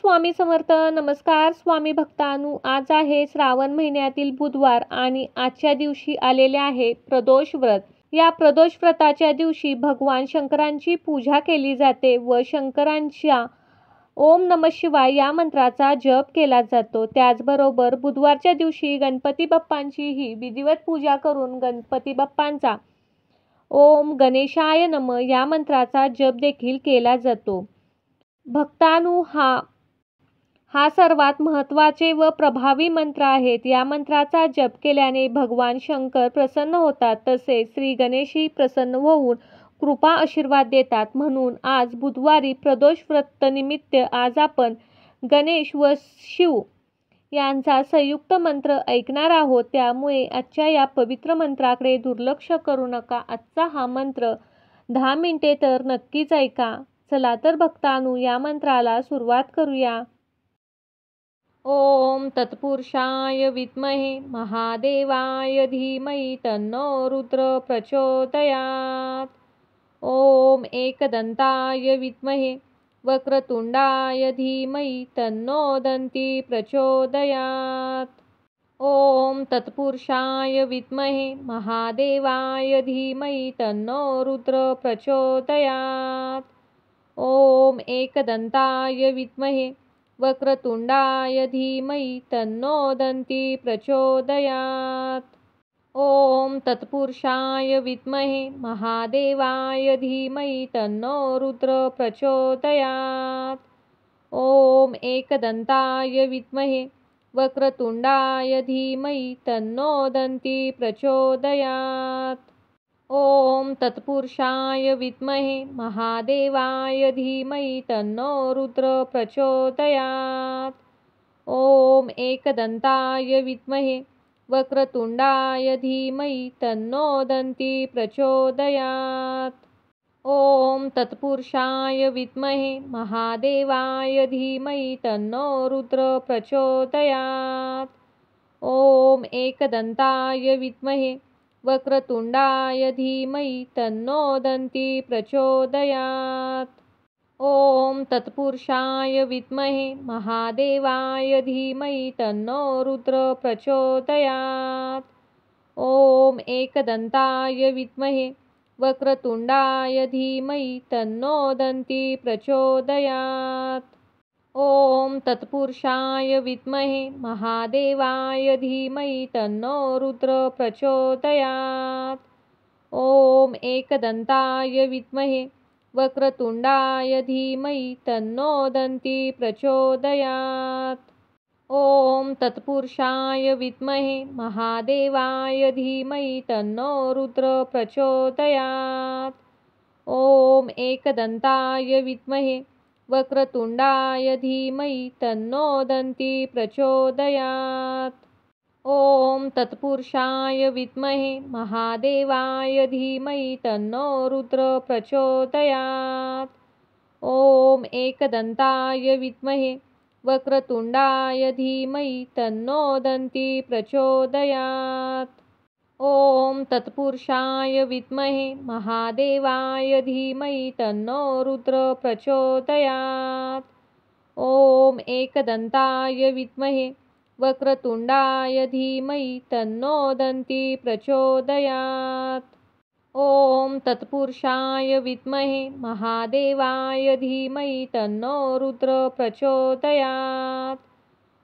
स्वामी समर्थ. नमस्कार स्वामी भक्तांनो, आज आहे श्रावण महिन्यातील बुधवार आणि आजच्या दिवशी आलेले आहे प्रदोष व्रत. या प्रदोष व्रताच्या दिवशी भगवान शंकरांची पूजा केली जाते व शंकरांच्या ओम नमः शिवाय या मंत्राचा जप केला जातो. त्याचबरोबर बुधवारच्या दिवशी गणपती बाप्पांचीही विधिवत पूजा करून गणपती बाप्पांचा ओम गणेशाय नमः या मंत्राचा जप देखील केला जातो. भक्तांनो, हा सर्वात महत्त्वाचे व प्रभावी मंत्र आहेत. या मंत्राचा जप केल्याने भगवान शंकर प्रसन्न होतात, तसेच श्री गणेशही प्रसन्न होऊन कृपा आशीर्वाद देतात. म्हणून आज बुधवारी प्रदोष व्रत निमित्त आज आपण गणेश व शिव यांचा संयुक्त मंत्र ऐकणार आहोत. त्यामुळे आजच्या या पवित्र मंत्राकडे दुर्लक्ष करू नका. आजचा हा मंत्र 10 मिनिटे तर नक्कीच ऐका. चला तर भक्तांनो, या मंत्राला सुरुवात करूया. ओम तत्पुरुषाय विद्महे महादेवाय धीमहि तन्नो रुद्र प्रचोदयात्. ओम एकदंताय विद्महे वक्रतुंडाय धीमहि तन्नो दन्ती प्रचोदयात्. ओम तत्पुरुषाय विद्महे महादेवाय धीमहि तन्नो रुद्र प्रचोदयात्. ओम एकदंताय विद्महे वक्रतुंडाय धीमहि तन्नो दन्ती प्रचोदयात्. ओम तत्पुरुषाय विद्महे महादेवाय धीमहि तन्नो रुद्र प्रचोदयात्. ओम एकदंताय विद्महे वक्रतुंडाय धीमहि तन्नो दन्ती प्रचोदयात्. ओम तत्पुरुषाय विद्महे महादेवाय धीमहि तन्नो रुद्र प्रचोदयात्. ओम एकदंताय विद्महे वक्रतुंडाय धीमहि तन्नो दन्ती प्रचोदयात्. ओम तत्पुरुषाय विद्महे महादेवाय धीमहि तन्नो रुद्र प्रचोदयात्. ओम एकदंताय विद्महे वक्रतुंडाय धीमहि तन्नो दन्ती प्रचोदयात्. ओम तत्पुरुषाय विद्महे महादेवाय धीमहि तन्नो रुद्र प्रचोदयात्. ओम एकदंताय विद्महे वक्रतुंडाय धीमहि तन्नो दन्ती प्रचोदयात्. ओम तत्पुरुषाय विद्महे महादेवाय धीमहि तन्नो रुद्र प्रचोदयात्. ओम एकदंताय विद्महे वक्रतुंडाय धीमहि तन्नो दन्ती प्रचोदयात्. ओम तत्पुरुषाय विद्महे महादेवाय धीमहि तन्नो रुद्र प्रचोदयात्. ओम एकदंताय विद्महे वक्रतुंडाय धीमहि तन्नो दन्ती प्रचोदयात्. ओम तत्पुरुषाय विद्महे महादेवाय धीमहि तन्नो रुद्र प्रचोदयात्. ओम एकदंताय विद्महे वक्रतुंडाय धीमहि तन्नो दन्ती प्रचोदयात्. ओम तत्पुरुषाय विद्महे महादेवाय धीमहि तन्नो रुद्र प्रचोदयात्. ओम एकदंताय विद्महे वक्रतुंडाय धीमहि तन्नो दन्ती प्रचोदयात्. ओम तत्पुरुषाय विद्महे महादेवाय धीमहि तन्नो रुद्र प्रचोदयात्.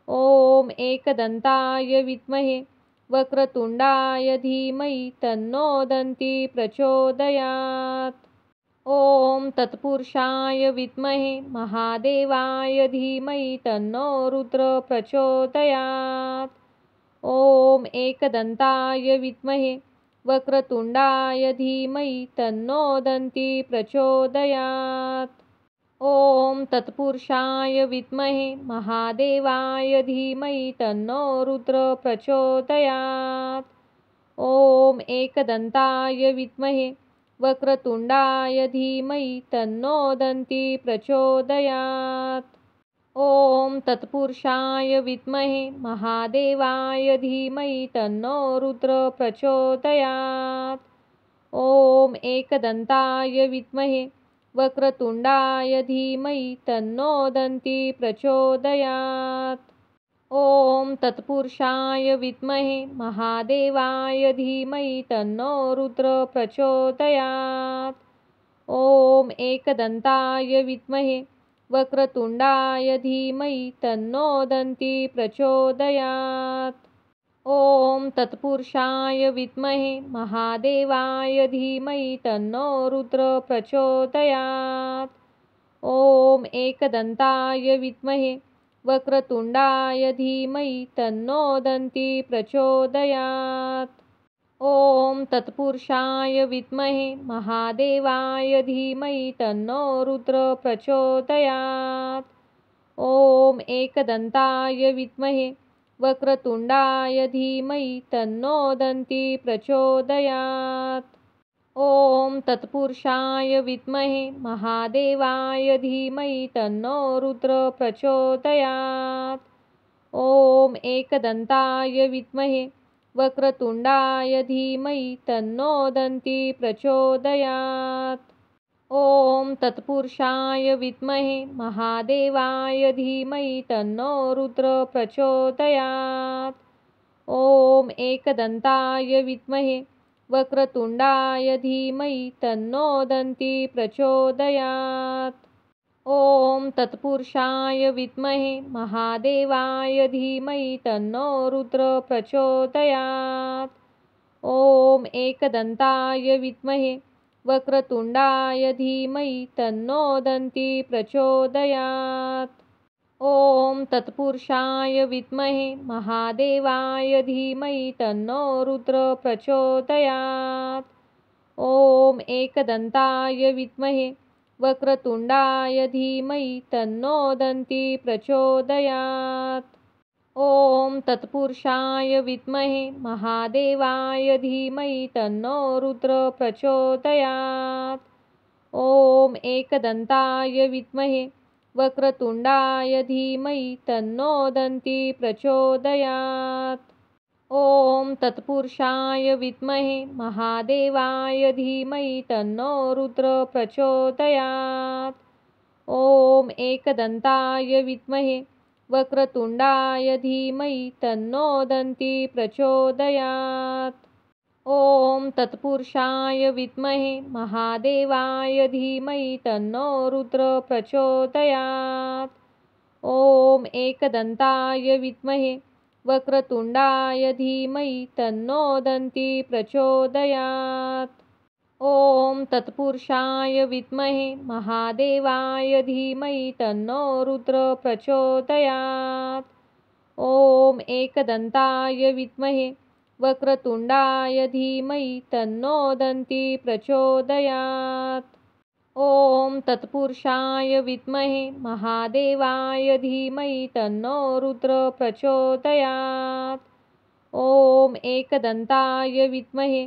ओम एकदंताय विद्महे वक्रतुंडाय धीमहि तन्नो दन्ती प्रचोदयात्. ओम तत्पुरुषाय विद्महे महादेवाय धीमहि तन्नो रुद्र प्रचोदयात्. ओम एकदंताय विद्महे वक्रतुंडाय धीमहि तन्नो दन्ती प्रचोदयात्. ओम तत्पुरुषाय विद्महे महादेवाय धीमहि तन्नो रुद्र प्रचोदयात्. ओम एकदंताय विद्महे वक्रतुंडाय धीमहि तन्नो दन्ती प्रचोदयात्. ओम तत्पुरुषाय विद्महे महादेवाय धीमहि तन्नो रुद्र प्रचोदयात्. ओम एकदंताय विद्महे वक्रतुंडाय धीमहि तन्नो दन्ती प्रचोदयात्। ॐ तत्पुरुषाय विद्महे महादेवाय धीमहि तन्नो रुद्र प्रचोदयात्। ॐ एकदन्ताय विद्महे वक्रतुंडाय धीमहि तन्नो दन्ती प्रचोदयात्। ॐ तत्पुरुषाय विद्महे महादेवाय धीमहि तन्नो रुद्र प्रचोदयात्। ॐ एकदन्ताय विद्महे वक्रतुंडाय धीमहि तन्नो दन्ती प्रचोदयात्। ॐ तत्पुरुषाय विद्महे महादेवाय धीमहि तन्नो रुद्र प्रचोदयात्। ॐ एकदन्ताय विद्महे वक्रतुंडाय धीमहि तन्नो दन्ती प्रचोदयात्। ॐ तत्पुरुषाय विद्महे महादेवाय धीमहि तन्नो रुद्र प्रचोदयात्। ॐ एकदन्ताय विद्महे वक्रतुंडाय धीमहि तन्नो दन्ती प्रचोदयात्। ॐ तत्पुरुषाय विद्महे महादेवाय धीमहि तन्नो रुद्र प्रचोदयात्। ॐ एकदन्ताय विद्महे वक्रतुंडाय धीमहि तन्नो दन्ती प्रचोदयात्। ॐ तत्पुरुषाय विद्महे महादेवाय धीमहि तन्नो रुद्र प्रचोदयात्। ॐ एकदन्ताय विद्महे वक्रतुंडाय धीमहि तन्नो दन्ती प्रचोदयात्। ॐ तत्पुरुषाय विद्महे महादेवाय धीमहि तन्नो रुद्र प्रचोदयात्। ॐ एकदन्ताय विद्महे वक्रतुंडाय धीमहि तन्नो दन्ती प्रचोदयात्। ॐ तत्पुरुषाय विद्महे महादेवाय धीमहि तन्नो रुद्र प्रचोदयात्। ॐ एकदन्ताय विद्महे वक्रतुंडाय धीमहि तन्नो दन्ती प्रचोदयात्। ॐ तत्पुरुषाय विद्महे महादेवाय धीमहि तन्नो रुद्र प्रचोदयात्। ॐ एकदन्ताय विद्महे वक्रतुंडाय धीमहि तन्नो दन्ती प्रचोदयात्। ॐ तत्पुरुषाय विद्महे महादेवाय धीमहि तन्नो रुद्र प्रचोदयात्। ॐ एकदन्ताय विद्महे वक्रतुंडाय धीमहि तन्नो दन्ती प्रचोदयात्। ॐ तत्पुरुषाय विद्महे महादेवाय धीमहि तन्नो रुद्र प्रचोदयात्। ॐ एकदन्ताय विद्महे वक्रतुंडाय धीमहि तन्नो दन्ती प्रचोदयात्। ॐ तत्पुरुषाय विद्महे महादेवाय धीमहि तन्नो रुद्र प्रचोदयात्। ॐ एकदन्ताय विद्महे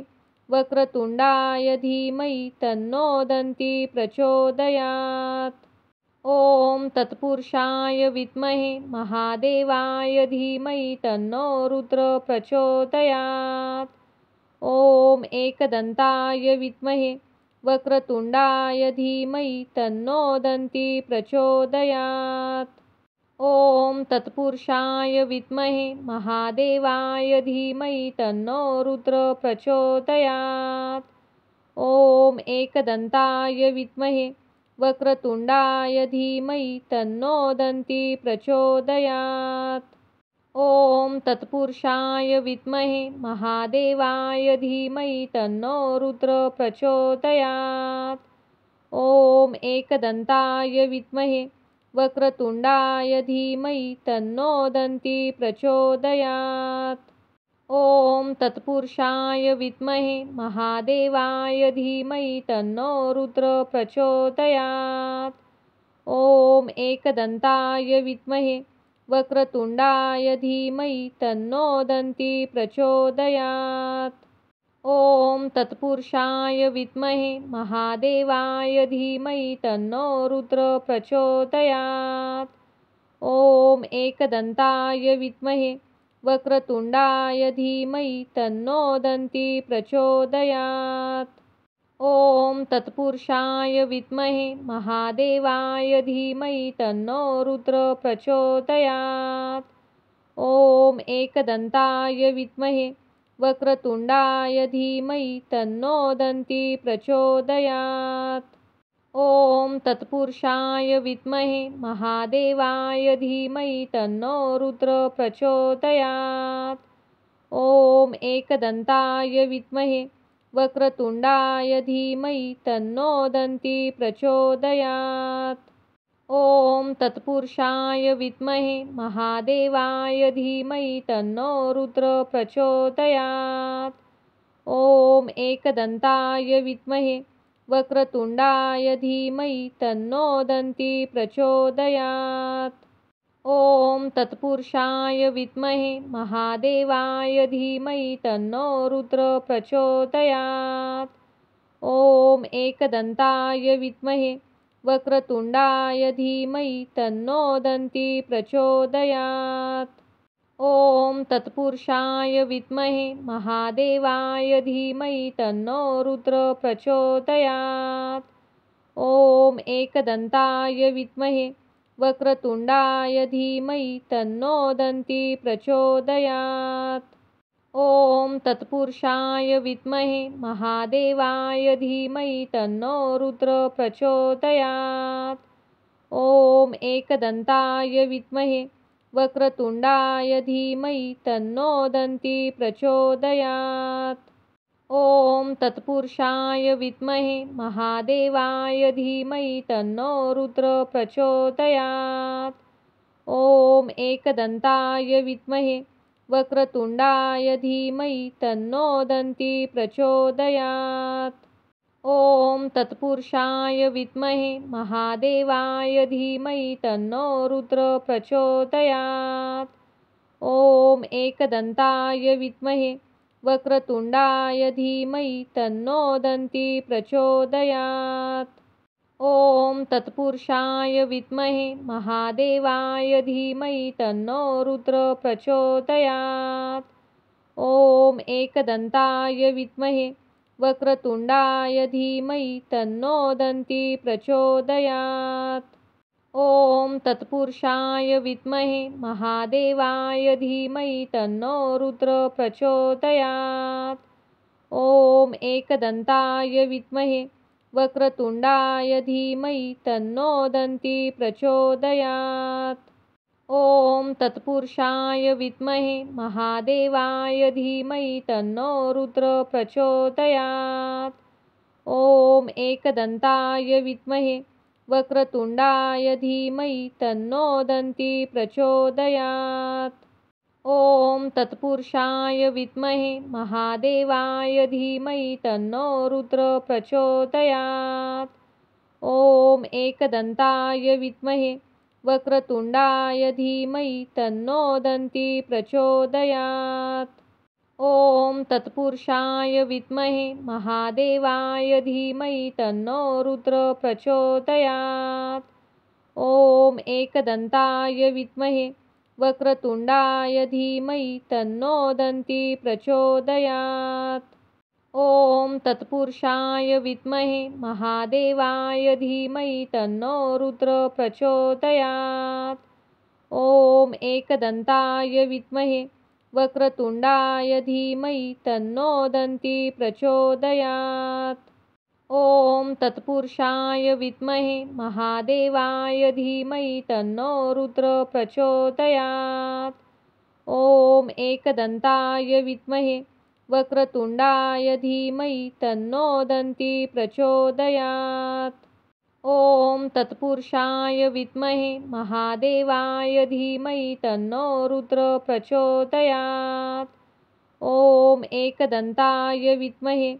वक्रतुंडाय धीमहि तन्नो दन्ती प्रचोदयात्। ॐ तत्पुरुषाय विद्महे महादेवाय धीमहि तन्नो रुद्र प्रचोदयात्। ॐ एकदन्ताय विद्महे वक्रतुंडाय धीमहि तन्नो दन्ती प्रचोदयात्। ॐ तत्पुरुषाय विद्महे महादेवाय धीमहि तन्नो रुद्र प्रचोदयात्। ॐ एकदन्ताय विद्महे वक्रतुंडाय धीमहि तन्नो दन्ती प्रचोदयात्। ॐ तत्पुरुषाय विद्महे महादेवाय धीमहि तन्नो रुद्र प्रचोदयात्। ॐ एकदन्ताय विद्महे वक्रतुंडाय धीमहि तन्नो दन्ती प्रचोदयात्। ॐ तत्पुरुषाय विद्महे महादेवाय धीमहि तन्नो रुद्र प्रचोदयात्। ॐ एकदन्ताय विद्महे वक्रतुंडाय धीमहि तन्नो दन्ती प्रचोदयात्। ॐ तत्पुरुषाय विद्महे महादेवाय धीमहि तन्नो रुद्र प्रचोदयात्। ॐ एकदन्ताय विद्महे वक्रतुंडाय धीमहि तन्नो दन्ती प्रचोदयात्। ॐ तत्पुरुषाय विद्महे महादेवाय धीमहि तन्नो रुद्र प्रचोदयात्। ॐ एकदन्ताय विद्महे वक्रतुण्डाय धीमहि तन्नो दन्ती प्रचोदयात्। ॐ तत्पुरुषाय विद्महे महादेवाय धीमहि तन्नो रुद्र प्रचोदयात्। ॐ एकदन्ताय विद्महे वक्रतुण्डाय धीमहि तन्नो दन्ती प्रचोदयात्। ॐ तत्पुरुषाय विद्महे महादेवाय धीमहि तन्नो रुद्र प्रचोदयात्। ॐ एकदन्ताय विद्महे वक्रतुण्डाय धीमहि तन्नो दन्ती प्रचोदयात्। ॐ तत्पुरुषाय विद्महे महादेवाय धीमहि तन्नो रुद्र प्रचोदयात्। ॐ एकदन्ताय विद्महे वक्रतुण्डाय धीमहि तन्नो दन्ती प्रचोदयात्। ॐ तत्पुरुषाय विद्महे महादेवाय धीमहि तन्नो रुद्र प्रचोदयात्। ॐ एकदन्ताय विद्महे वक्रतुण्डाय धीमहि तन्नो दन्ती प्रचोदयात्। ॐ तत्पुरुषाय विद्महे महादेवाय धीमहि तन्नो रुद्र प्रचोदयात्। ॐ एकदन्ताय विद्महे वक्रतुण्डाय धीमहि तन्नो दन्ती प्रचोदयात्। ॐ तत्पुरुषाय विद्महे महादेवाय धीमहि तन्नो रुद्र प्रचोदयात्। ॐ एकदन्ताय विद्महे वक्रतुण्डाय धीमहि तन्नो दन्ती प्रचोदयात्। ॐ तत्पुरुषाय विद्महे महादेवाय धीमहि तन्नो रुद्र प्रचोदयात्। ॐ एकदन्ताय विद्महे वक्रतुण्डाय धीमहि तन्नो दन्ती प्रचोदयात्। ॐ तत्पुरुषाय विद्महे महादेवाय धीमहि तन्नो रुद्र प्रचोदयात्। ॐ एकदन्ताय विद्महे वक्रतुण्डाय धीमहि तन्नो दन्ती प्रचोदयात्। ॐ तत्पुरुषाय विद्महे महादेवाय धीमहि तन्नो रुद्र प्रचोदयात्। ॐ एकदन्ताय विद्महे वक्रतुण्डाय धीमहि तन्नो दन्ती प्रचोदयात्। ॐ तत्पुरुषाय विद्महे महादेवाय धीमहि तन्नो रुद्र प्रचोदयात्। ॐ एकदन्ताय विद्महे वक्रतुण्डाय धीमहि तन्नो दन्ती प्रचोदयात्। ॐ तत्पुरुषाय विद्महे महादेवाय धीमहि तन्नो रुद्र प्रचोदयात्। ॐ एकदन्ताय विद्महे वक्रतुण्डाय धीमहि तन्नो दन्ती प्रचोदयात्। ॐ तत्पुरुषाय विद्महे महादेवाय धीमहि तन्नो रुद्र प्रचोदयात्। ॐ एकदन्ताय विद्महे वक्रतुण्डाय धीमहि तन्नो दन्ती प्रचोदयात्। ॐ तत्पुरुषाय विद्महे महादेवाय धीमहि तन्नो रुद्र प्रचोदयात्। ॐ एकदन्ताय विद्महे वक्रतुण्डाय धीमहि तन्नो दन्ती प्रचोदयात्। ॐ तत्पुरुषाय विद्महे महादेवाय धीमहि तन्नो रुद्र प्रचोदयात्। ॐ एकदन्ताय विद्महे वक्रतुण्डाय धीमहि तन्नो दन्ती प्रचोदयात्। ॐ तत्पुरुषाय विद्महे महादेवाय धीमहि तन्नो रुद्र प्रचोदयात्। ॐ एकदन्ताय विद्महे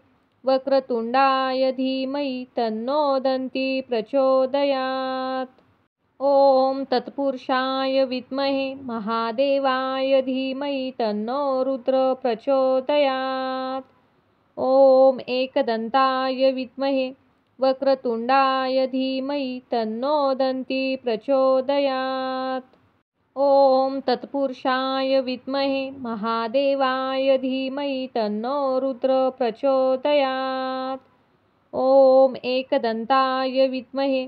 वक्रतुण्डाय धीमहि तन्नो दन्ती प्रचोदयात्। ॐ तत्पुरुषाय विद्महे महादेवाय धीमहि तन्नो रुद्र प्रचोदयात्। ॐ एकदन्ताय विद्महे वक्रतुण्डाय धीमहि तन्नो दन्ती प्रचोदयात्। ॐ तत्पुरुषाय विद्महे महादेवाय धीमहि तन्नो रुद्र प्रचोदयात्। ॐ एकदन्ताय विद्महे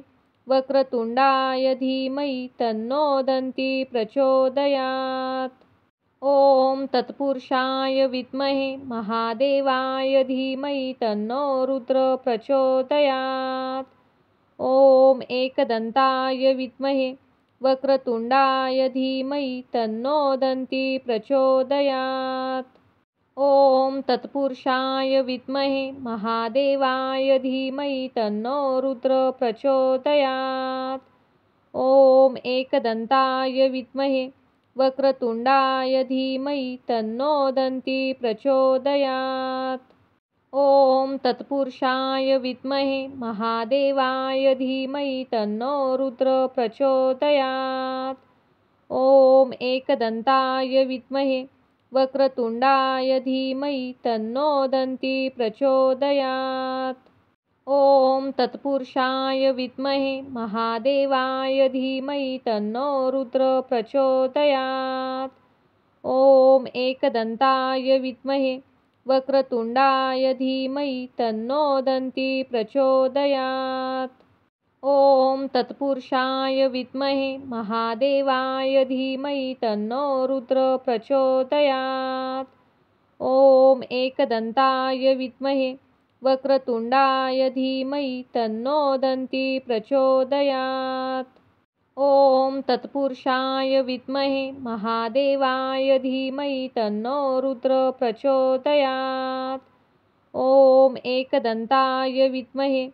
वक्रतुण्डाय धीमहि तन्नो दन्ती प्रचोदयात्। ॐ तत्पुरुषाय विद्महे महादेवाय धीमहि तन्नो रुद्र प्रचोदयात्। ॐ एकदन्ताय विद्महे वक्रतुण्डाय धीमहि तन्नो दन्ती प्रचोदयात्। ॐ तत्पुरुषाय विद्महे महादेवाय धीमहि तन्नो रुद्र प्रचोदयात्। ॐ एकदन्ताय विद्महे वक्रतुण्डाय धीमहि तन्नो दन्ती प्रचोदयात्। ॐ तत्पुरुषाय विद्महे महादेवाय धीमहि तन्नो रुद्र प्रचोदयात्। ॐ एकदन्ताय विद्महे वक्रतुण्डाय धीमहि तन्नो दन्ती प्रचोदयात्। ॐ तत्पुरुषाय विद्महे महादेवाय धीमहि तन्नो रुद्र प्रचोदयात्। ॐ एकदन्ताय विद्महे वक्रतुण्डाय धीमहि तन्नो दन्ती प्रचोदयात्। ॐ तत्पुरुषाय विद्महे महादेवाय धीमहि तन्नो रुद्र प्रचोदयात्। ॐ एकदन्ताय विद्महे वक्रतुण्डाय धीमहि तन्नो दन्ती प्रचोदयात्। ॐ तत्पुरुषाय विद्महे महादेवाय धीमहि तन्नो रुद्र प्रचोदयात्। ॐ एकदन्ताय विद्महे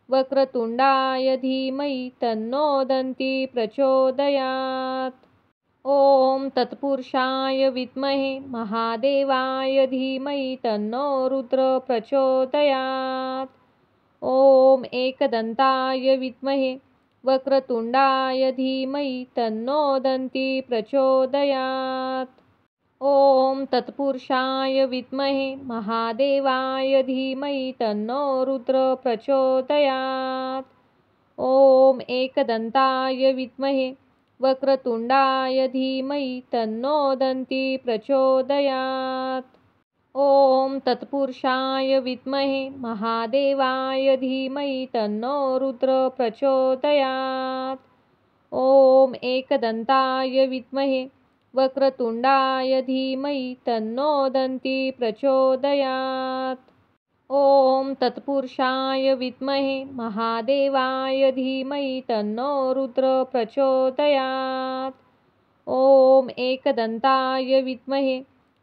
वक्रतुण्डाय धीमहि तन्नो दन्ती प्रचोदयात्। ॐ तत्पुरुषाय विद्महे महादेवाय धीमहि तन्नो रुद्र प्रचोदयात्। ॐ एकदन्ताय विद्महे वक्रतुण्डाय धीमहि तन्नो दन्ती प्रचोदयात्। ॐ तत्पुरुषाय विद्महे महादेवाय धीमहि तन्नो रुद्र प्रचोदयात्। ॐ एकदन्ताय विद्महे वक्रतुण्डाय धीमहि तन्नो दन्ती प्रचोदयात्। ॐ तत्पुरुषाय विद्महे महादेवाय धीमहि तन्नो रुद्र प्रचोदयात्। ॐ एकदन्ताय विद्महे वक्रतुण्डाय धीमहि तन्नो दन्ती प्रचोदयात्। ॐ तत्पुरुषाय विद्महे महादेवाय धीमहि तन्नो रुद्र प्रचोदयात्। ॐ एकदन्ताय विद्महे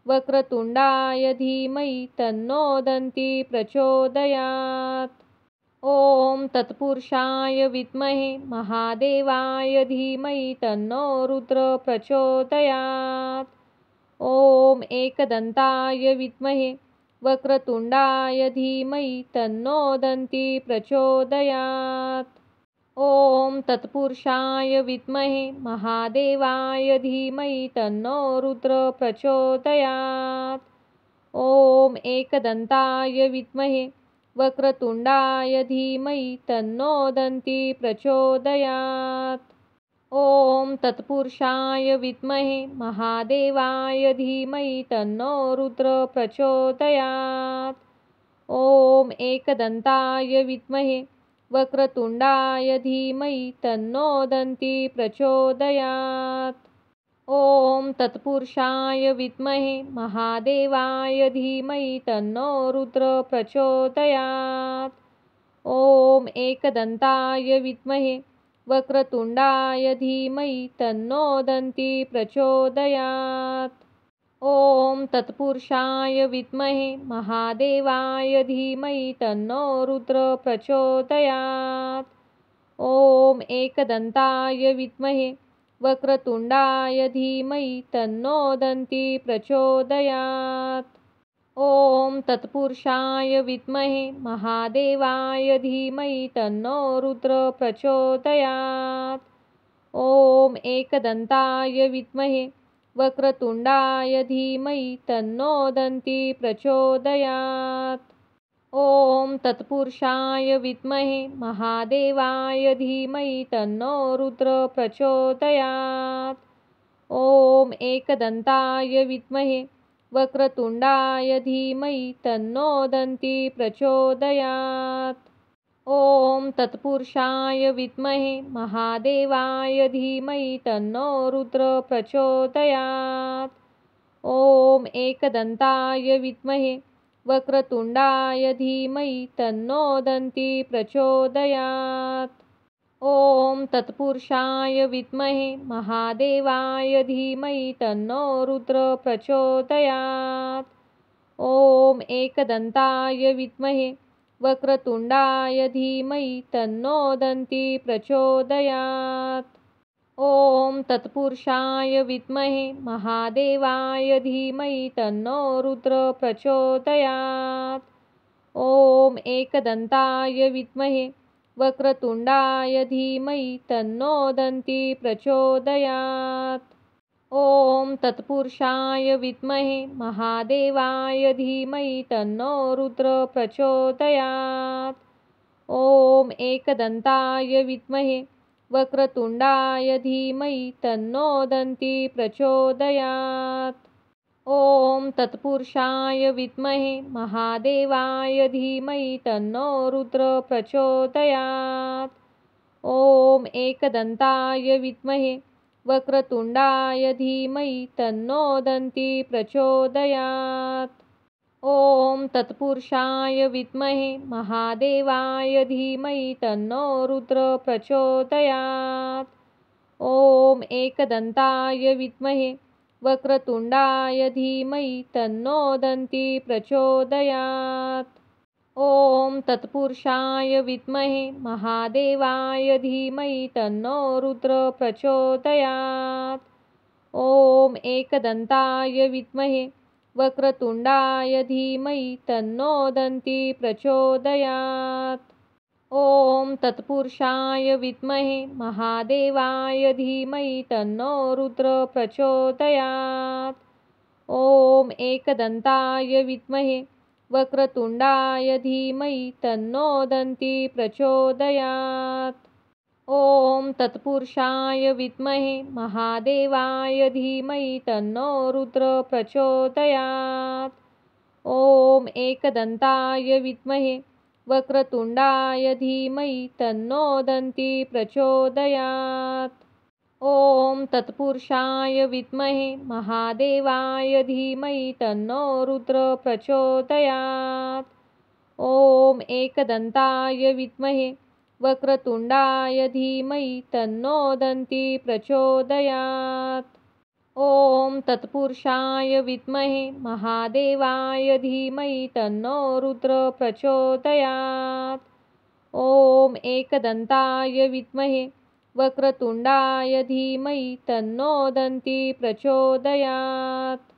वक्रतुण्डाय धीमहि तन्नो दन्ती प्रचोदयात्। ॐ तत्पुरुषाय विद्महे महादेवाय धीमहि तन्नो रुद्र प्रचोदयात्। ॐ एकदन्ताय विद्महे वक्रतुण्डाय धीमहि तन्नो दन्ती प्रचोदयात्। ॐ तत्पुरुषाय विद्महे महादेवाय धीमहि तन्नो रुद्र प्रचोदयात्। ॐ एकदन्ताय विद्महे वक्रतुण्डाय धीमहि तन्नो दन्ती प्रचोदयात्। ॐ तत्पुरुषाय विद्महे महादेवाय धीमहि तन्नो रुद्र प्रचोदयात्। ॐ एकदन्ताय विद्महे वक्रतुण्डाय धीमहि तन्नो दन्ती प्रचोदयात्। ॐ तत्पुरुषाय विद्महे महादेवाय धीमहि तन्नो रुद्र प्रचोदयात्। ॐ एकदन्ताय विद्महे वक्रतुण्डाय धीमहि तन्नो दन्ती प्रचोदयात्। ॐ तत्पुरुषाय विद्महे महादेवाय धीमहि तन्नो रुद्र प्रचोदयात्। ॐ एकदन्ताय विद्महे वक्रतुण्डाय धीमहि तन्नो दन्ती प्रचोदयात्। ॐ तत्पुरुषाय विद्महे महादेवाय धीमहि तन्नो रुद्र प्रचोदयात्। ॐ एकदन्ताय विद्महे वक्रतुण्डाय धीमहि तन्नो दन्ती प्रचोदयात्। ॐ तत्पुरुषाय विद्महे महादेवाय धीमहि तन्नो रुद्र प्रचोदयात्। ॐ एकदन्ताय विद्महे वक्रतुण्डाय धीमहि तन्नो दन्ती प्रचोदयात्। ॐ तत्पुरुषाय विद्महे महादेवाय धीमहि तन्नो रुद्र प्रचोदयात्। ॐ एकदन्ताय विद्महे वक्रतुण्डाय धीमहि तन्नो दन्ती प्रचोदयात्। ॐ तत्पुरुषाय विद्महे महादेवाय धीमहि तन्नो रुद्र प्रचोदयात्। ॐ एकदन्ताय विद्महे वक्रतुण्डाय धीमहि तन्नो दन्ती प्रचोदयात्। ॐ तत्पुरुषाय विद्महे महादेवाय धीमहि तन्नो रुद्र प्रचोदयात्। ॐ एकदन्ताय विद्महे वक्रतुण्डाय धीमहि तन्नो दन्ती प्रचोदयात्। ॐ तत्पुरुषाय विद्महे महादेवाय धीमहि तन्नो रुद्र प्रचोदयात्। ॐ एकदन्ताय विद्महे वक्रतुण्डाय धीमहि तन्नो दन्ती प्रचोदयात्। ॐ तत्पुरुषाय विद्महे महादेवाय धीमहि तन्नो रुद्र प्रचोदयात्। ॐ एकदन्ताय विद्महे वक्रतुण्डाय धीमहि तन्नो दन्ती प्रचोदयात्। ॐ तत्पुरुषाय विद्महे महादेवाय धीमहि तन्नो रुद्र प्रचोदयात्। ॐ एकदन्ताय विद्महे वक्रतुण्डाय धीमहि तन्नो दन्ती प्रचोदयात्। ॐ तत्पुरुषाय विद्महे महादेवाय धीमहि तन्नो रुद्र प्रचोदयात्। ॐ एकदन्ताय विद्महे वक्रतुण्डाय धीमहि तन्नो दन्ती प्रचोदयात्। ॐ तत्पुरुषाय विद्महे महादेवाय धीमहि तन्नो रुद्र प्रचोदयात्। ॐ एकदन्ताय विद्महे वक्रतुण्डाय धीमहि तन्नो दन्ती प्रचोदयात्। ॐ तत्पुरुषाय विद्महे महादेवाय धीमहि तन्नो रुद्र प्रचोदयात्। ॐ एकदन्ताय विद्महे वक्रतुण्डाय धीमहि तन्नो दन्ती प्रचोदयात्। ॐ तत्पुरुषाय विद्महे महादेवाय धीमहि तन्नो रुद्र प्रचोदयात्। ॐ एकदन्ताय विद्महे वक्रतुण्डाय धीमहि तन्नो दन्ती प्रचोदयात्। ॐ तत्पुरुषाय विद्महे महादेवाय धीमहि तन्नो रुद्र प्रचोदयात्। ॐ एकदन्ताय विद्महे वक्रतुण्डाय धीमहि तन्नो दन्ती प्रचोदयात्।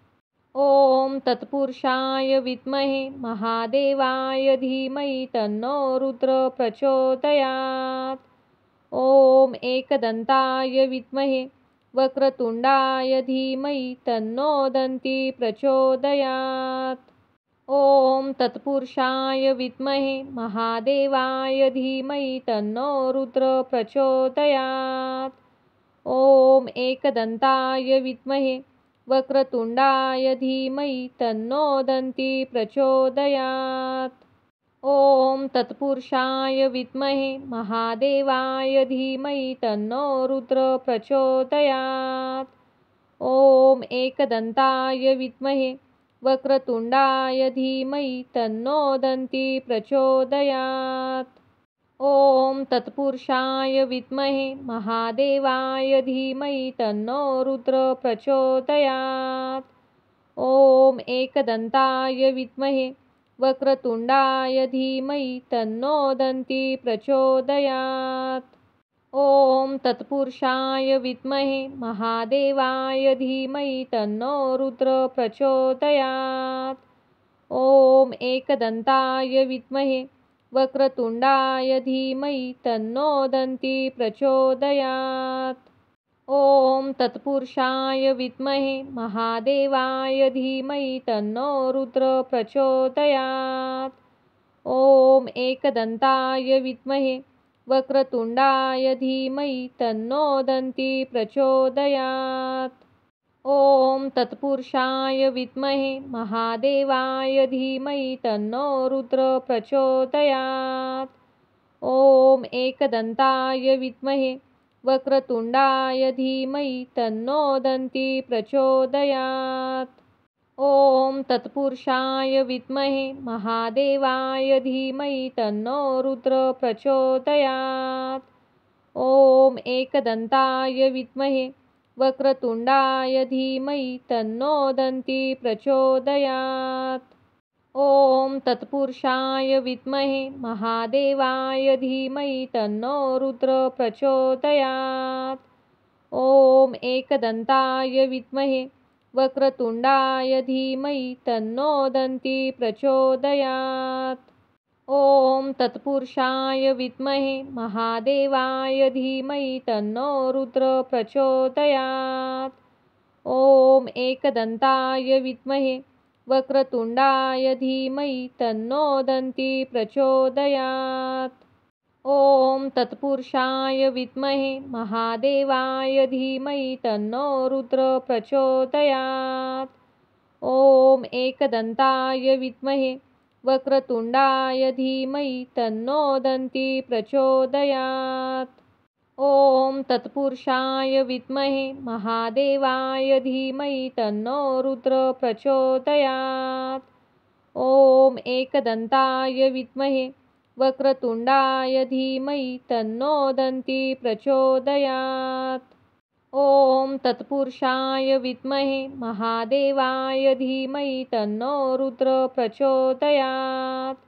ॐ तत्पुरुषाय विद्महे महादेवाय धीमहि तन्नो रुद्र प्रचोदयात्। ॐ एकदन्ताय विद्महे वक्रतुण्डाय धीमहि तन्नो दन्ती प्रचोदयात्। ॐ तत्पुरुषाय विद्महे महादेवाय धीमहि तन्नो रुद्र प्रचोदयात्। ॐ एकदन्ताय विद्महे वक्रतुण्डाय धीमहि तन्नो दन्ती प्रचोदयात्। ॐ तत्पुरुषाय विद्महे महादेवाय धीमहि तन्नो रुद्र प्रचोदयात्। ॐ एकदन्ताय विद्महे वक्रतुण्डाय धीमहि तन्नो दन्ती प्रचोदयात्। ॐ तत्पुरुषाय विद्महे महादेवाय धीमहि तन्नो रुद्र प्रचोदयात्। ॐ एकदन्ताय विद्महे वक्रतुण्डाय धीमहि तन्नो दन्ती प्रचोदयात्। ॐ तत्पुरुषाय विद्महे महादेवाय धीमहि तन्नो रुद्र प्रचोदयात्। ॐ एकदन्ताय विद्महे वक्रतुण्डाय धीमहि तन्नो दन्ती प्रचोदयात्। ॐ तत्पुरुषाय विद्महे महादेवाय धीमहि तन्नो रुद्र प्रचोदयात्। ॐ एकदन्ताय विद्महे वक्रतुण्डाय धीमहि तन्नो दन्ती प्रचोदयात्। ॐ तत्पुरुषाय विद्महे महादेवाय धीमहि तन्नो रुद्र प्रचोदयात्। ॐ एकदन्ताय विद्महे वक्रतुण्डाय धीमहि तन्नो दन्ती प्रचोदयात्। ॐ तत्पुरुषाय विद्महे महादेवाय धीमहि तन्नो रुद्र प्रचोदयात्। ॐ एकदन्ताय विद्महे वक्रतुण्डाय धीमहि तन्नो दन्ती प्रचोदयात्। ॐ तत्पुरुषाय विद्महे महादेवाय धीमहि तन्नो रुद्र प्रचोदयात्। ॐ एकदन्ताय विद्महे वक्रतुण्डाय धीमहि तन्नो दन्ती प्रचोदयात्। ॐ तत्पुरुषाय विद्महे महादेवाय धीमहि तन्नो रुद्र प्रचोदयात्। ॐ एकदन्ताय विद्महे वक्रतुण्डाय धीमहि तन्नो दन्ती प्रचोदयात्। ॐ तत्पुरुषाय विद्महे महादेवाय धीमहि तन्नो रुद्र प्रचोदयात्। ॐ एकदन्ताय विद्महे वक्रतुण्डाय धीमहि तन्नो दन्ती प्रचोदयात्। ॐ तत्पुरुषाय विद्महे महादेवाय धीमहि तन्नो रुद्र प्रचोदयात्। ॐ एकदन्ताय विद्महे वक्रतुण्डाय धीमहि तन्नो दन्ती प्रचोदयात्। ॐ तत्पुरुषाय विद्महे महादेवाय धीमहि तन्नो रुद्र प्रचोदयात्।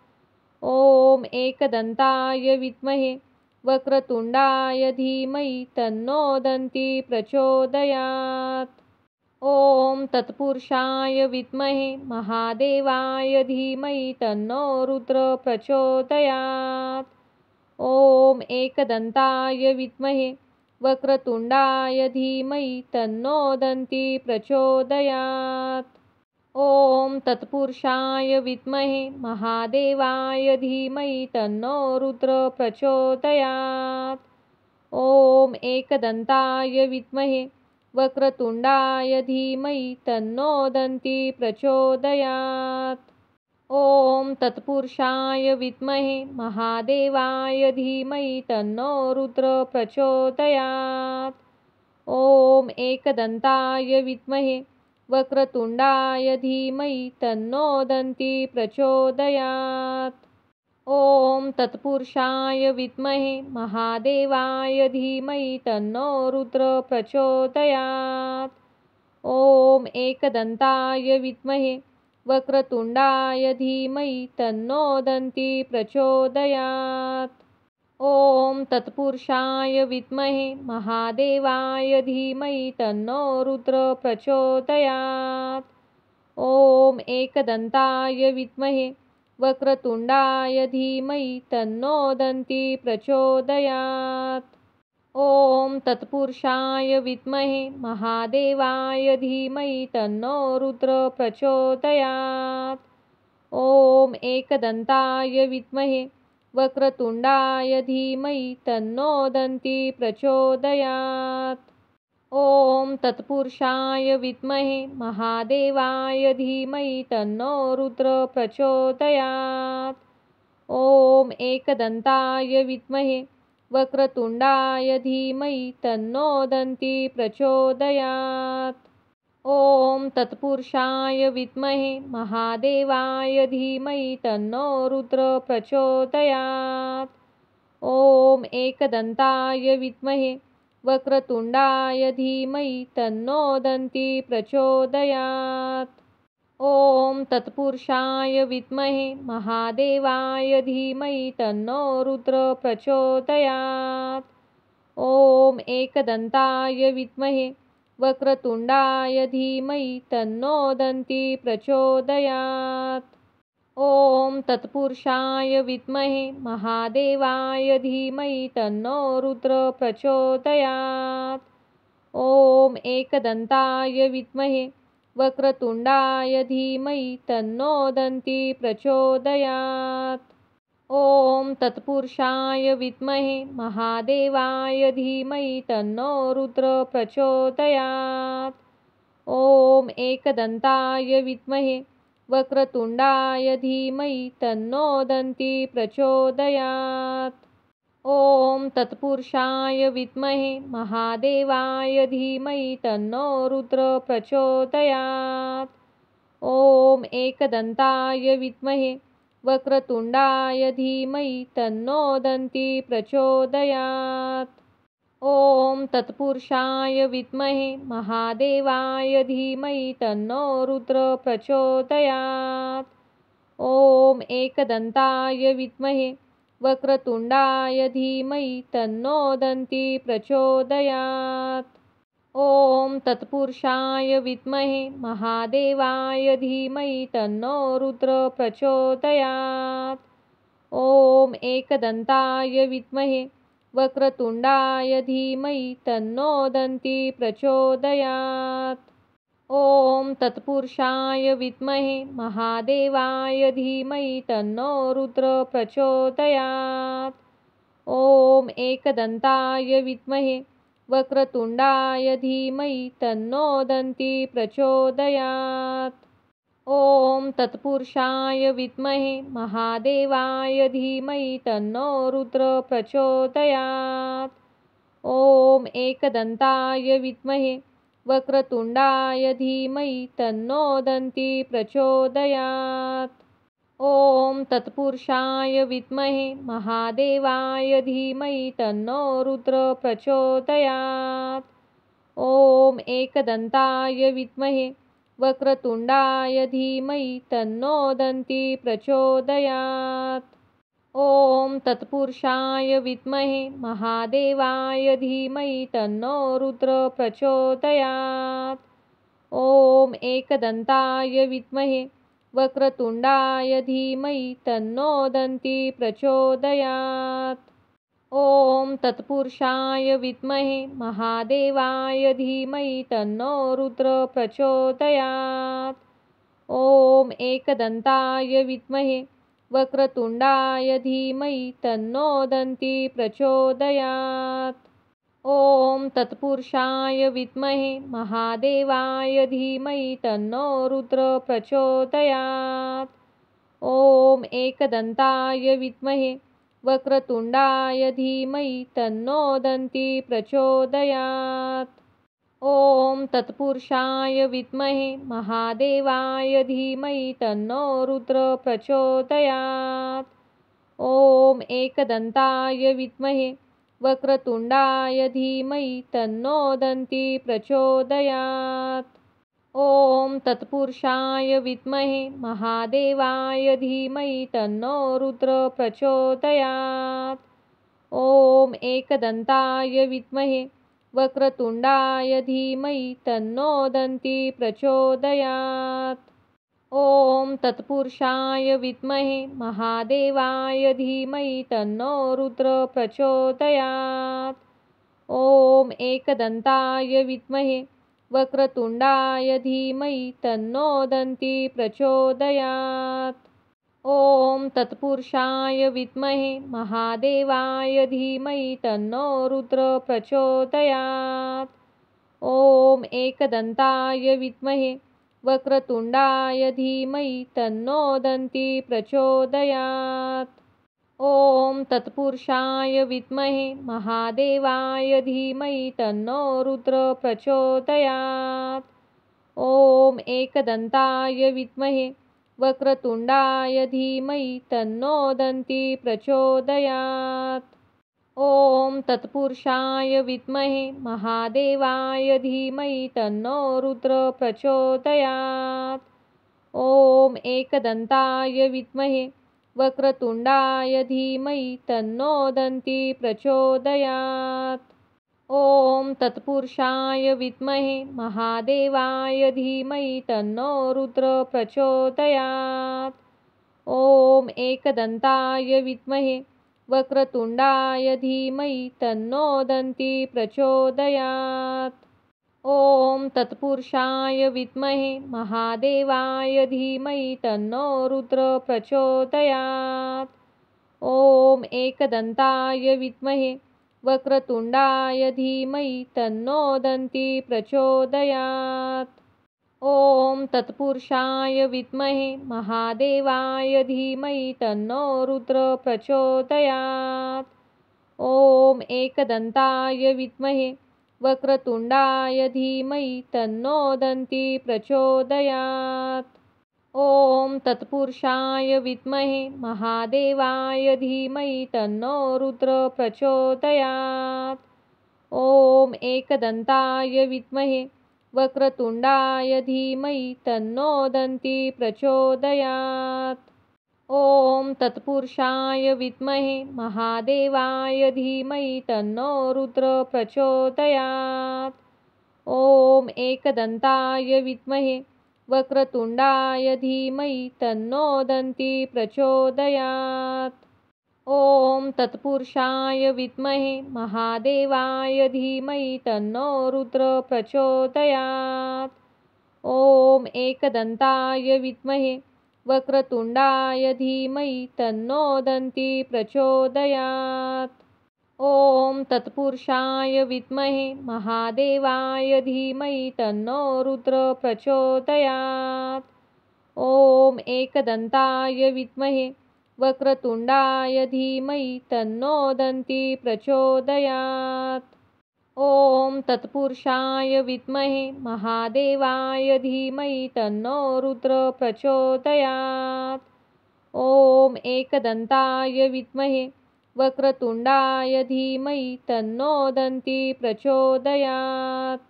ॐ एकदन्ताय विद्महे वक्रतुण्डाय धीमहि तन्नो दन्ती प्रचोदयात्। ॐ तत्पुरुषाय विद्महे महादेवाय धीमहि तन्नो रुद्र प्रचोदयात्। ॐ एकदन्ताय विद्महे वक्रतुण्डाय धीमहि तन्नो दन्ती प्रचोदयात्। ॐ तत्पुरुषाय विद्महे महादेवाय धीमहि तन्नो रुद्र प्रचोदयात्। ॐ एकदन्ताय विद्महे वक्रतुण्डाय धीमहि तन्नो दन्ती प्रचोदयात्। ॐ तत्पुरुषाय विद्महे महादेवाय धीमहि तन्नो रुद्र प्रचोदयात्। ॐ एकदन्ताय विद्महे वक्रतुण्डाय धीमहि तन्नो दन्ती प्रचोदयात्। ॐ तत्पुरुषाय विद्महे महादेवाय धीमहि तन्नो रुद्र प्रचोदयात्। ॐ एकदन्ताय विद्महे वक्रतुण्डाय धीमहि तन्नो दन्ती प्रचोदयात्। ॐ तत्पुरुषाय विद्महे महादेवाय धीमहि तन्नो रुद्र प्रचोदयात्। ॐ एकदन्ताय विद्महे वक्रतुण्डाय धीमहि तन्नो दन्ती प्रचोदयात्। ॐ तत्पुरुषाय विद्महे महादेवाय धीमहि तन्नो रुद्र प्रचोदयात्। ॐ एकदन्ताय विद्महे वक्रतुण्डाय धीमहि तन्नो दन्ती प्रचोदयात्। ॐ तत्पुरुषाय विद्महे महादेवाय धीमहि तन्नो रुद्र प्रचोदयात्। ॐ एकदन्ताय विद्महे वक्रतुण्डाय धीमहि तन्नो दन्ती प्रचोदयात्। ॐ तत्पुरुषाय विद्महे महादेवाय धीमहि तन्नो रुद्र प्रचोदयात्। ॐ एकदन्ताय विद्महे वक्रतुण्डाय धीमहि तन्नो दन्ती प्रचोदयात्। ॐ तत्पुरुषाय विद्महे महादेवाय धीमहि तन्नो रुद्र प्रचोदयात्। ॐ एकदन्ताय विद्महे वक्रतुण्डाय धीमहि तन्नो दन्ती प्रचोदयात्। ॐ तत्पुरुषाय विद्महे महादेवाय धीमहि तन्नो रुद्र प्रचोदयात्। ॐ एकदन्ताय विद्महे वक्रतुण्डाय धीमहि तन्नो दन्ती प्रचोदयात्। ॐ तत्पुरुषाय विद्महे महादेवाय धीमहि तन्नो रुद्र प्रचोदयात्। ॐ एकदन्ताय विद्महे वक्रतुण्डाय धीमहि तन्नो दन्ती प्रचोदयात्। ॐ तत्पुरुषाय विद्महे महादेवाय धीमहि तन्नो रुद्र प्रचोदयात्। ॐ एकदन्ताय विद्महे वक्रतुण्डाय धीमहि तन्नो दन्ती प्रचोदयात्। ॐ तत्पुरुषाय विद्महे महादेवाय धीमहि तन्नो रुद्र प्रचोदयात्। ॐ एकदन्ताय विद्महे वक्रतुण्डाय धीमहि तन्नो दन्ती प्रचोदयात्। ॐ तत्पुरुषाय विद्महे महादेवाय धीमहि तन्नो रुद्र प्रचोदयात्। ॐ एकदन्ताय विद्महे वक्रतुण्डाय धीमहि तन्नो दन्ती प्रचोदयात्। ॐ तत्पुरुषाय विद्महे महादेवाय धीमहि तन्नो रुद्र प्रचोदयात्। ॐ एकदन्ताय विद्महे वक्रतुण्डाय धीमहि तन्नो दन्ती प्रचोदयात्। ॐ तत्पुरुषाय विद्महे महादेवाय धीमहि तन्नो रुद्र प्रचोदयात्। ॐ एकदन्ताय विद्महे वक्रतुण्डाय धीमहि तन्नो दन्ती प्रचोदयात्। ॐ तत्पुरुषाय विद्महे महादेवाय धीमहि तन्नो रुद्र प्रचोदयात्। ॐ एकदन्ताय विद्महे वक्रतुण्डाय धीमहि तन्नो दन्ती प्रचोदयात्। ॐ तत्पुरुषाय विद्महे महादेवाय धीमहि तन्नो रुद्र प्रचोदयात्। ॐ एकदन्ताय विद्महे वक्रतुण्डाय धीमहि तन्नो दन्ती प्रचोदयात्। ॐ तत्पुरुषाय विद्महे महादेवाय धीमहि तन्नो रुद्र प्रचोदयात्। ॐ एकदन्ताय विद्महे वक्रतुण्डाय धीमहि तन्नो दन्ती प्रचोदयात्। ॐ तत्पुरुषाय विद्महे महादेवाय धीमहि तन्नो रुद्र प्रचोदयात्। ॐ एकदन्ताय विद्महे वक्रतुण्डाय धीमहि तन्नो दन्ती प्रचोदयात्। ॐ तत्पुरुषाय विद्महे महादेवाय धीमहि तन्नो रुद्र प्रचोदयात्। ॐ एकदन्ताय विद्महे वक्रतुण्डाय धीमहि तन्नो दन्ती प्रचोदयात्। ॐ तत्पुरुषाय विद्महे महादेवाय धीमहि तन्नो रुद्र प्रचोदयात्। ॐ एकदन्ताय विद्महे वक्रतुण्डाय धीमहि तन्नो दन्ती प्रचोदयात्। ॐ तत्पुरुषाय विद्महे महादेवाय धीमहि तन्नो रुद्र प्रचोदयात्। ॐ एकदन्ताय विद्महे वक्रतुण्डाय धीमहि तन्नो दन्ती प्रचोदयात्। ॐ तत्पुरुषाय विद्महे महादेवाय धीमहि तन्नो रुद्र प्रचोदयात्। ॐ एकदन्ताय विद्महे वक्रतुण्डाय धीमहि तन्नो दन्ती प्रचोदयात्। ॐ तत्पुरुषाय विद्महे महादेवाय धीमहि तन्नो रुद्र प्रचोदयात्। ॐ एकदन्ताय विद्महे वक्रतुण्डाय धीमहि तन्नो दन्ती प्रचोदयात्। ॐ तत्पुरुषाय विद्महे महादेवाय धीमहि तन्नो रुद्र प्रचोदयात्। ॐ एकदन्ताय विद्महे वक्रतुण्डाय धीमहि तन्नो दन्ती प्रचोदयात्। ॐ तत्पुरुषाय विद्महे महादेवाय धीमहि तन्नो रुद्र प्रचोदयात्। ॐ एकदन्ताय विद्महे वक्रतुण्डाय धीमहि तन्नो दन्ती प्रचोदयात्। ॐ तत्पुरुषाय विद्महे महादेवाय धीमहि तन्नो रुद्र प्रचोदयात्। ॐ एकदन्ताय विद्महे वक्रतुण्डाय धीमहि तन्नो दन्ती प्रचोदयात्। ॐ तत्पुरुषाय विद्महे महादेवाय धीमहि तन्नो रुद्र प्रचोदयात्। ॐ एकदन्ताय विद्महे वक्रतुण्डाय धीमहि तन्नो दन्ती प्रचोदयात्। ॐ तत्पुरुषाय विद्महे महादेवाय धीमहि तन्नो रुद्र प्रचोदयात्। ॐ एकदन्ताय विद्महे वक्रतुण्डाय धीमहि तन्नो दन्ती प्रचोदयात्। ॐ तत्पुरुषाय विद्महे महादेवाय धीमहि तन्नो रुद्र प्रचोदयात्। ॐ एकदन्ताय विद्महे वक्रतुण्डाय धीमहि तन्नो दन्ती प्रचोदयात्। ॐ तत्पुरुषाय विद्महे महादेवाय धीमहि तन्नो रुद्र प्रचोदयात्। ॐ एकदन्ताय विद्महे वक्रतुण्डाय धीमहि तन्नो दन्ती प्रचोदयात्। ॐ तत्पुरुषाय विद्महे महादेवाय धीमहि तन्नो रुद्र प्रचोदयात्। ॐ एकदन्ताय विद्महे वक्रतुण्डाय धीमहि तन्नो दन्ती प्रचोदयात्। ॐ तत्पुरुषाय विद्महे महादेवाय धीमहि तन्नो रुद्र प्रचोदयात्। ॐ एकदन्ताय विद्महे वक्रतुण्डाय धीमहि तन्नो दन्ती प्रचोदयात्।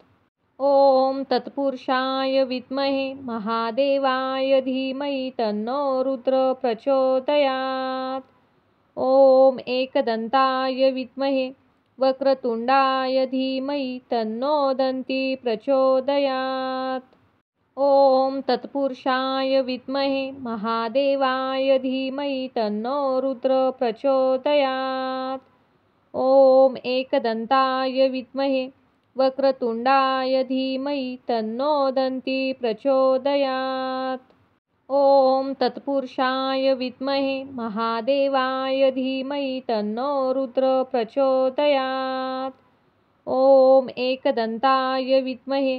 ॐ तत्पुरुषाय विद्महे महादेवाय धीमहि तन्नो रुद्र प्रचोदयात्। ॐ एकदन्ताय विद्महे वक्रतुण्डाय धीमहि तन्नो दन्ती प्रचोदयात्। ॐ तत्पुरुषाय विद्महे महादेवाय धीमहि तन्नो रुद्र प्रचोदयात्। ॐ एकदन्ताय विद्महे वक्रतुण्डाय धीमहि तन्नो दन्ती प्रचोदयात्। ॐ तत्पुरुषाय विद्महे महादेवाय धीमहि तन्नो रुद्र प्रचोदयात्। ॐ एकदन्ताय विद्महे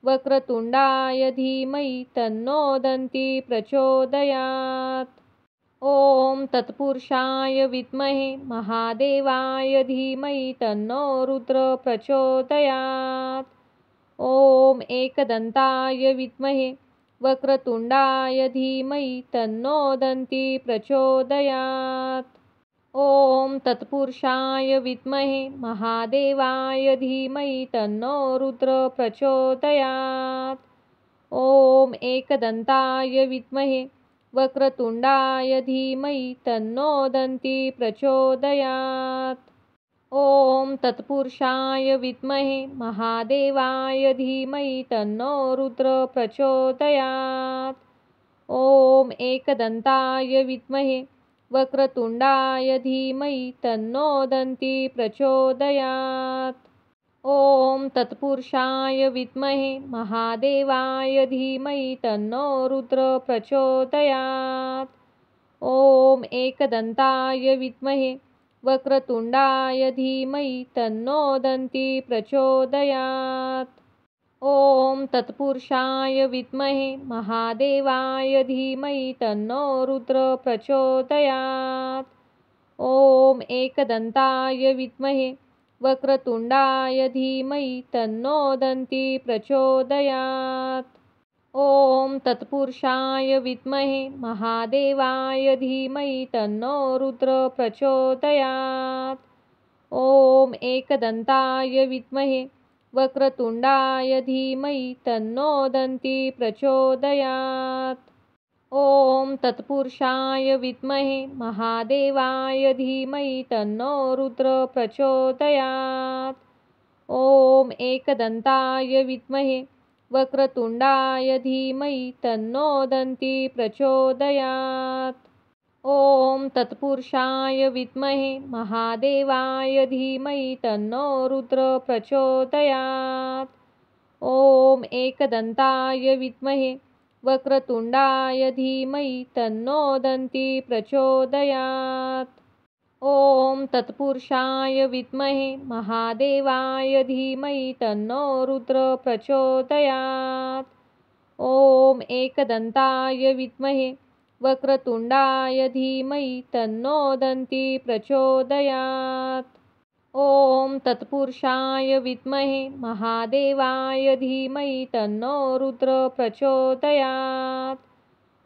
वक्रतुण्डाय धीमहि तन्नो दन्ती प्रचोदयात्। ॐ तत्पुरुषाय विद्महे महादेवाय धीमहि तन्नो रुद्र प्रचोदयात्। ॐ एकदन्ताय विद्महे वक्रतुण्डाय धीमहि तन्नो दन्ती प्रचोदयात्। ॐ तत्पुरुषाय विद्महे महादेवाय धीमहि तन्नो रुद्र प्रचोदयात्। ॐ एकदन्ताय विद्महे वक्रतुण्डाय धीमहि तन्नो दन्ती प्रचोदयात्। ॐ तत्पुरुषाय विद्महे महादेवाय धीमहि तन्नो रुद्र प्रचोदयात्। ॐ एकदन्ताय विद्महे वक्रतुण्डाय धीमहि तन्नो दन्ती प्रचोदयात्। ॐ तत्पुरुषाय विद्महे महादेवाय धीमहि तन्नो रुद्र प्रचोदयात्। ॐ एकदन्ताय विद्महे वक्रतुण्डाय धीमहि तन्नो दन्ती प्रचोदयात्। ॐ तत्पुरुषाय विद्महे महादेवाय धीमहि तन्नो रुद्र प्रचोदयात्। ॐ एकदन्ताय विद्महे वक्रतुण्डाय धीमहि तन्नो दन्ती प्रचोदयात्। ॐ तत्पुरुषाय विद्महे महादेवाय धीमहि तन्नो रुद्र प्रचोदयात्। ॐ एकदन्ताय विद्महे वक्रतुण्डाय धीमहि तन्नो दन्ती प्रचोदयात्। ॐ तत्पुरुषाय विद्महे महादेवाय धीमहि तन्नो रुद्र प्रचोदयात्। ॐ एकदन्ताय विद्महे वक्रतुण्डाय धीमहि तन्नो दन्ती प्रचोदयात्। ॐ तत्पुरुषाय विद्महे महादेवाय धीमहि तन्नो रुद्र प्रचोदयात्। ॐ एकदन्ताय विद्महे वक्रतुण्डाय धीमहि तन्नो दन्ती प्रचोदयात्। ॐ तत्पुरुषाय विद्महे महादेवाय धीमहि तन्नो रुद्र प्रचोदयात्। ॐ एकदन्ताय विद्महे वक्रतुण्डाय धीमहि तन्नो दन्ती प्रचोदयात्। ॐ तत्पुरुषाय विद्महे महादेवाय धीमहि तन्नो रुद्र प्रचोदयात्।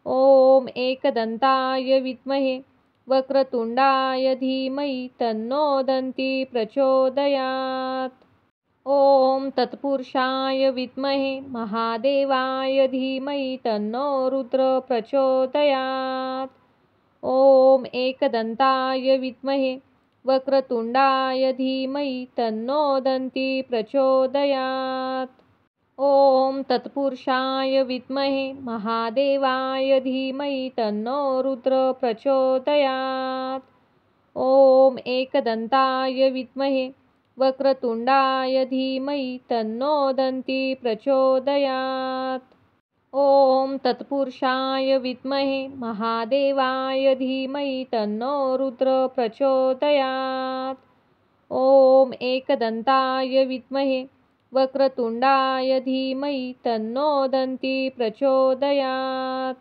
ॐ एकदन्ताय विद्महे वक्रतुण्डाय धीमहि तन्नो दन्ती प्रचोदयात्। ॐ तत्पुरुषाय विद्महे महादेवाय धीमहि तन्नो रुद्र प्रचोदयात्। ॐ एकदन्ताय विद्महे वक्रतुण्डाय धीमहि तन्नो दन्ती प्रचोदयात्। ॐ तत्पुरुषाय विद्महे महादेवाय धीमहि तन्नो रुद्र प्रचोदयात्। ॐ एकदन्ताय विद्महे वक्रतुण्डाय धीमहि तन्नो दन्ती प्रचोदयात्। ॐ तत्पुरुषाय विद्महे महादेवाय धीमहि तन्नो रुद्र प्रचोदयात्। ॐ एकदन्ताय विद्महे वक्रतुण्डाय धीमहि तन्नो दन्ती प्रचोदयात्।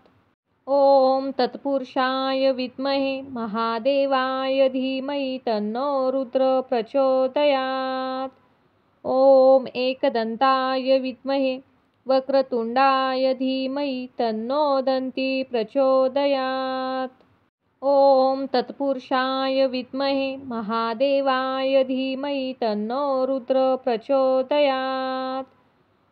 ॐ तत्पुरुषाय विद्महे महादेवाय धीमहि तन्नो रुद्र प्रचोदयात्। ॐ एकदन्ताय विद्महे वक्रतुण्डाय धीमहि तन्नो दन्ती प्रचोदयात्। ॐ तत्पुरुषाय विद्महे महादेवाय धीमहि तन्नो रुद्र प्रचोदयात्।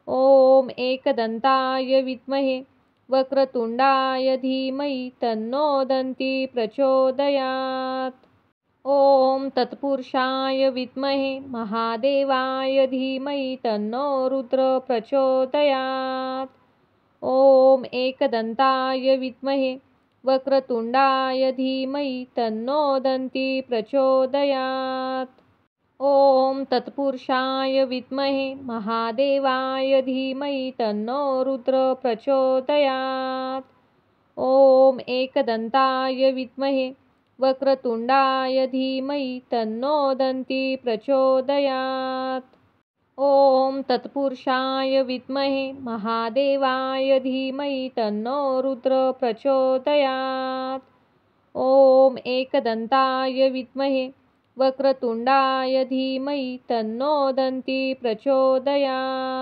ॐ एकदन्ताय विद्महे वक्रतुण्डाय धीमहि तन्नो दन्ती प्रचोदयात्। ॐ तत्पुरुषाय विद्महे महादेवाय धीमहि तन्नो रुद्र प्रचोदयात्। ॐ एकदन्ताय विद्महे वक्रतुण्डाय धीमहि तन्नो दन्ती प्रचोदयात्। ॐ तत्पुरुषाय विद्महे महादेवाय धीमहि तन्नो रुद्र प्रचोदयात्। ॐ एकदन्ताय विद्महे वक्रतुण्डाय धीमहि तन्नो दन्ती प्रचोदयात्। ॐ तत्पुरुषाय विद्महे महादेवाय धीमहि तन्नो रुद्र प्रचोदयात्। ॐ एकदन्ताय विद्महे वक्रतुण्डाय धीमहि तन्नो दन्ती प्रचोदयात्।